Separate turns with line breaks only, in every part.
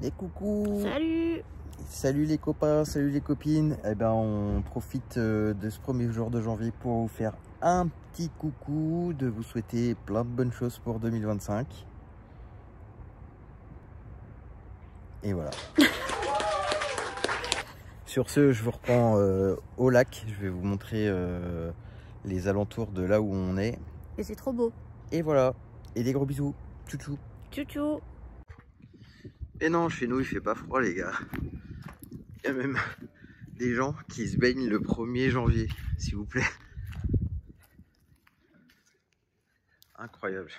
Et coucou!
Salut!
Salut les copains, salut les copines. Eh ben on profite de ce premier jour de janvier pour vous faire un petit coucou, de vous souhaiter plein de bonnes choses pour 2025. Et voilà. Sur ce, je vous reprends au lac. Je vais vous montrer les alentours de là où on est.
Et c'est trop beau.
Et voilà. Et des gros bisous. Tchou tchou.
Tchou tchou.
Et non, chez nous il fait pas froid les gars. Il y a même des gens qui se baignent le 1er janvier, s'il vous plaît. Incroyable.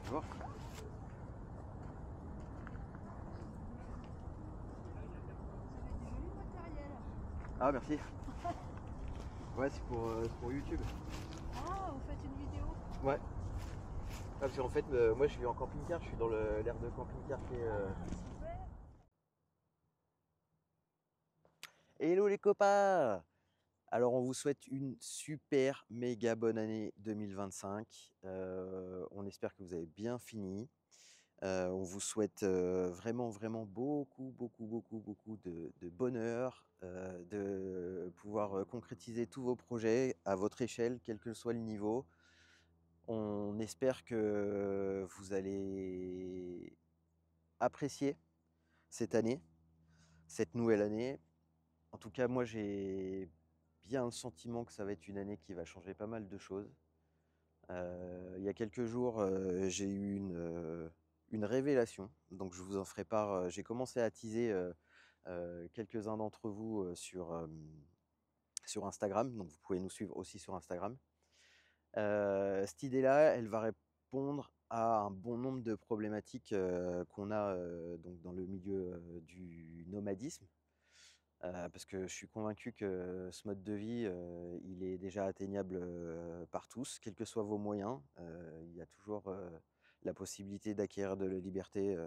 Bonjour. Ah merci. Ouais, c'est pour YouTube.
Ah, vous faites une vidéo?
Ouais. Ah, parce qu'en fait, moi je vis en camping-car, je suis dans l'aire de camping-car qui est... Hello les copains! Alors on vous souhaite une super méga bonne année 2025. On espère que vous avez bien fini. On vous souhaite vraiment, vraiment beaucoup de bonheur, de pouvoir concrétiser tous vos projets à votre échelle, quel que soit le niveau. On espère que vous allez apprécier cette année, cette nouvelle année. En tout cas, moi, j'ai bien le sentiment que ça va être une année qui va changer pas mal de choses. Il y a quelques jours, j'ai eu une révélation, donc je vous en ferai part. J'ai commencé à teaser quelques-uns d'entre vous sur Instagram, donc vous pouvez nous suivre aussi sur Instagram. Cette idée-là, elle va répondre à un bon nombre de problématiques qu'on a donc dans le milieu du nomadisme. Parce que je suis convaincu que ce mode de vie, il est déjà atteignable par tous, quels que soient vos moyens. Il y a toujours la possibilité d'acquérir de la liberté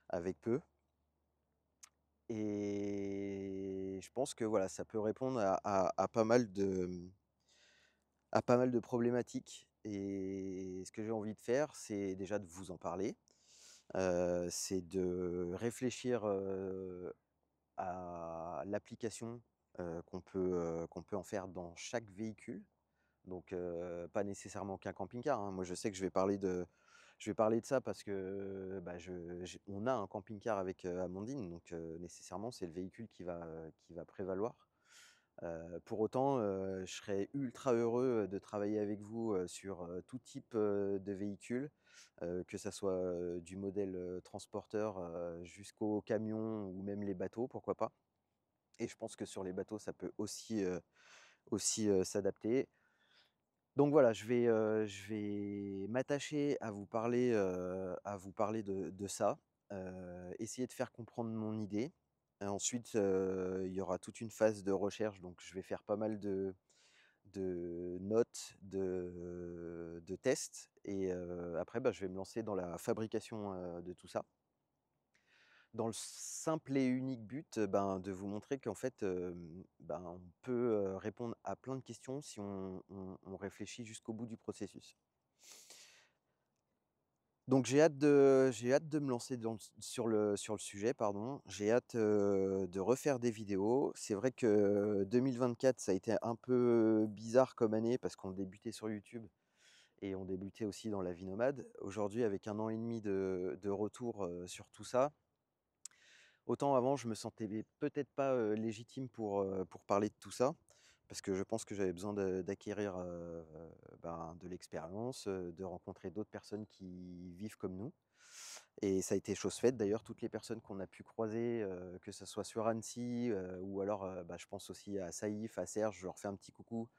avec peu. Et je pense que voilà, ça peut répondre à pas mal de problématiques. Et ce que j'ai envie de faire, c'est déjà de vous en parler. C'est de réfléchir à l'application qu'on peut en faire dans chaque véhicule. Donc pas nécessairement qu'un camping-car, hein. Moi je sais que je vais parler de ça parce que bah, on a un camping-car avec Amandine, donc nécessairement c'est le véhicule qui va prévaloir. Pour autant, je serais ultra heureux de travailler avec vous sur tout type de véhicule, que ça soit du modèle transporteur jusqu'au camion ou même les bateaux, pourquoi pas. Et je pense que sur les bateaux, ça peut aussi s'adapter. Donc voilà, je vais m'attacher à vous parler de ça, essayer de faire comprendre mon idée. Ensuite, il y aura toute une phase de recherche, donc je vais faire pas mal de notes, de tests, et après, bah, je vais me lancer dans la fabrication de tout ça. Dans le simple et unique but, ben, de vous montrer qu'en fait, ben, on peut répondre à plein de questions si on réfléchit jusqu'au bout du processus. Donc j'ai hâte de me lancer sur le sujet, pardon. J'ai hâte, de refaire des vidéos. C'est vrai que 2024, ça a été un peu bizarre comme année parce qu'on débutait sur YouTube et on débutait aussi dans la vie nomade. Aujourd'hui, avec 1 an et demi de retour, sur tout ça, autant avant je me sentais peut-être pas, légitime pour parler de tout ça, parce que je pense que j'avais besoin d'acquérir, ben, de l'expérience, de rencontrer d'autres personnes qui vivent comme nous. Et ça a été chose faite d'ailleurs, toutes les personnes qu'on a pu croiser, que ce soit sur Annecy, ou alors, bah, je pense aussi à Saïf, à Serge, je leur fais un petit coucou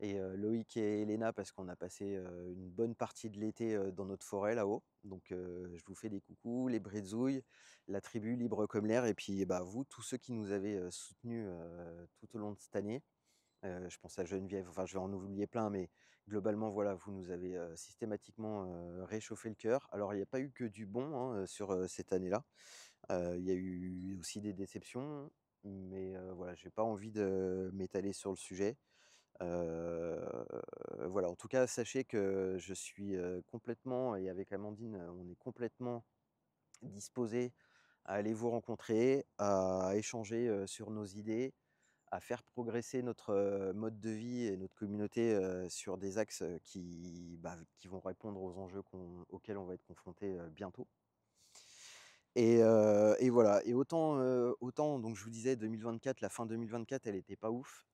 et Loïc et Elena parce qu'on a passé, une bonne partie de l'été, dans notre forêt là-haut. Donc je vous fais des coucous, les Brétzouilles, la tribu Libre comme l'air et puis, bah, vous, tous ceux qui nous avez, soutenus, tout au long de cette année. Je pense à Geneviève, enfin je vais en oublier plein, mais globalement voilà, vous nous avez, systématiquement, réchauffé le cœur. Alors il n'y a pas eu que du bon, hein, sur, cette année-là. Il y a eu aussi des déceptions, mais voilà, j'ai pas envie de m'étaler sur le sujet. Heu, voilà, en tout cas, sachez que je suis, complètement et avec Amandine, on est complètement disposés à aller vous rencontrer, à échanger, sur nos idées, à faire progresser notre, mode de vie et notre communauté, sur des axes, qui vont répondre aux enjeux auxquels on va être confrontés, bientôt. Et voilà et autant donc je vous disais 2024, la fin 2024, elle était pas ouf,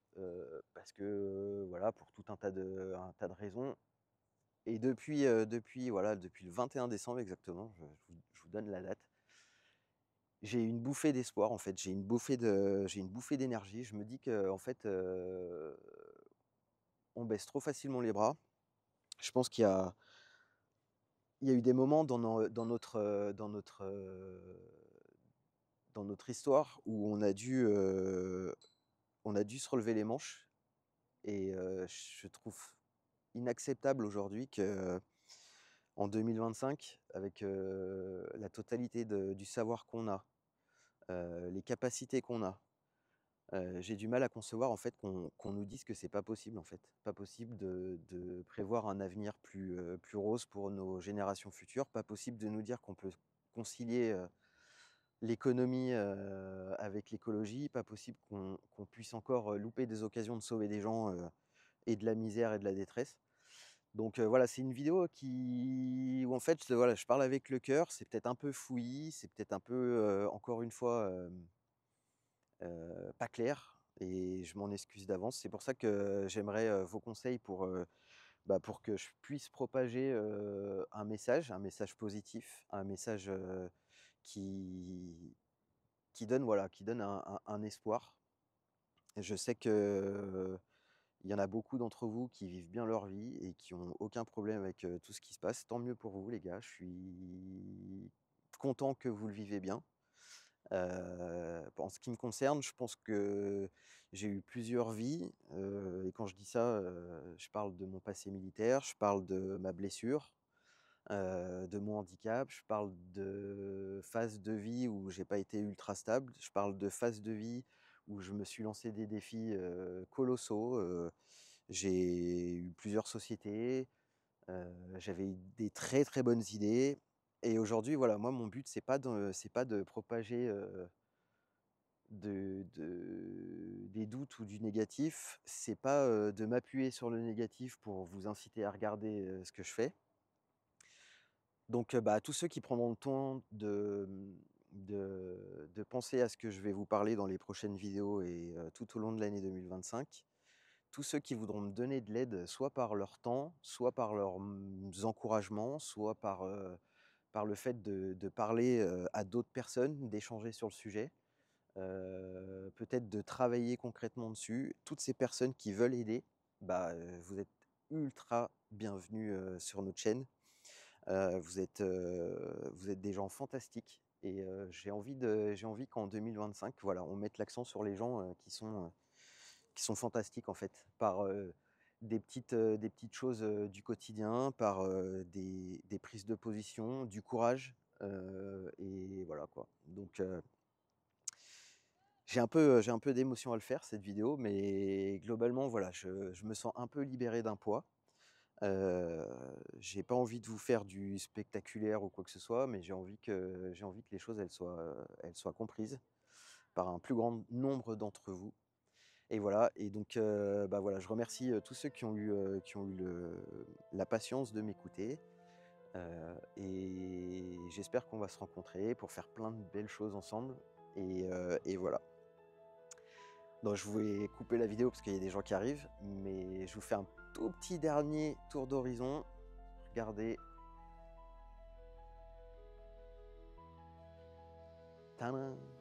parce que, voilà, pour tout un tas de raisons et depuis voilà, depuis le 21 décembre exactement, je vous donne la date. J'ai une bouffée d'espoir en fait, j'ai une bouffée d'énergie. Je me dis qu'en fait, on baisse trop facilement les bras. Je pense qu'il y a eu des moments dans notre histoire où on a dû se relever les manches et je trouve inacceptable aujourd'hui qu'en 2025, avec, la totalité du savoir qu'on a, les capacités qu'on a, j'ai du mal à concevoir en fait qu'on nous dise que c'est pas possible en fait. Pas possible de prévoir un avenir plus rose pour nos générations futures. Pas possible de nous dire qu'on peut concilier, l'économie, avec l'écologie. Pas possible qu'on puisse encore, louper des occasions de sauver des gens, et de la misère et de la détresse. Donc voilà, c'est une vidéo où en fait, voilà, je parle avec le cœur. C'est peut-être un peu fouillis, c'est peut-être un peu, encore une fois, pas clair et je m'en excuse d'avance. C'est pour ça que j'aimerais, vos conseils pour que je puisse propager, un message positif, un message, qui donne, voilà, qui donne un espoir. Je sais que il y en a beaucoup d'entre vous qui vivent bien leur vie et qui ont aucun problème avec, tout ce qui se passe. Tant mieux pour vous les gars, je suis content que vous le vivez bien. En ce qui me concerne, je pense que j'ai eu plusieurs vies, et quand je dis ça, je parle de mon passé militaire, je parle de ma blessure, de mon handicap, je parle de phases de vie où j'ai pas été ultra stable, je parle de phases de vie où je me suis lancé des défis, colossaux, j'ai eu plusieurs sociétés, j'avais eu des très, très bonnes idées et aujourd'hui, voilà, moi, mon but, c'est pas de propager, des doutes ou du négatif, c'est pas, de m'appuyer sur le négatif pour vous inciter à regarder, ce que je fais. Donc, bah, tous ceux qui prendront le temps de penser à ce que je vais vous parler dans les prochaines vidéos et tout au long de l'année 2025, tous ceux qui voudront me donner de l'aide, soit par leur temps, soit par leurs, encouragements, soit par le fait de parler, à d'autres personnes, d'échanger sur le sujet. Peut-être de travailler concrètement dessus. Toutes ces personnes qui veulent aider, bah, vous êtes ultra bienvenus, sur notre chaîne. Vous êtes des gens fantastiques et j'ai envie qu'en 2025, voilà, on mette l'accent sur les gens, qui sont fantastiques en fait, par, des petites choses, du quotidien, par, des prises de position, du courage, et voilà quoi. Donc j'ai un peu d'émotion à le faire cette vidéo, mais globalement voilà, je me sens un peu libéré d'un poids. Heu, j'ai pas envie de vous faire du spectaculaire ou quoi que ce soit, mais j'ai envie que les choses elles soient comprises par un plus grand nombre d'entre vous et voilà et donc bah, voilà, je remercie, tous ceux qui ont eu la patience de m'écouter, et j'espère qu'on va se rencontrer pour faire plein de belles choses ensemble et voilà. Donc je vais couper la vidéo parce qu'il y a des gens qui arrivent, mais je vous fais un tout petit dernier tour d'horizon. Regardez. Tadam!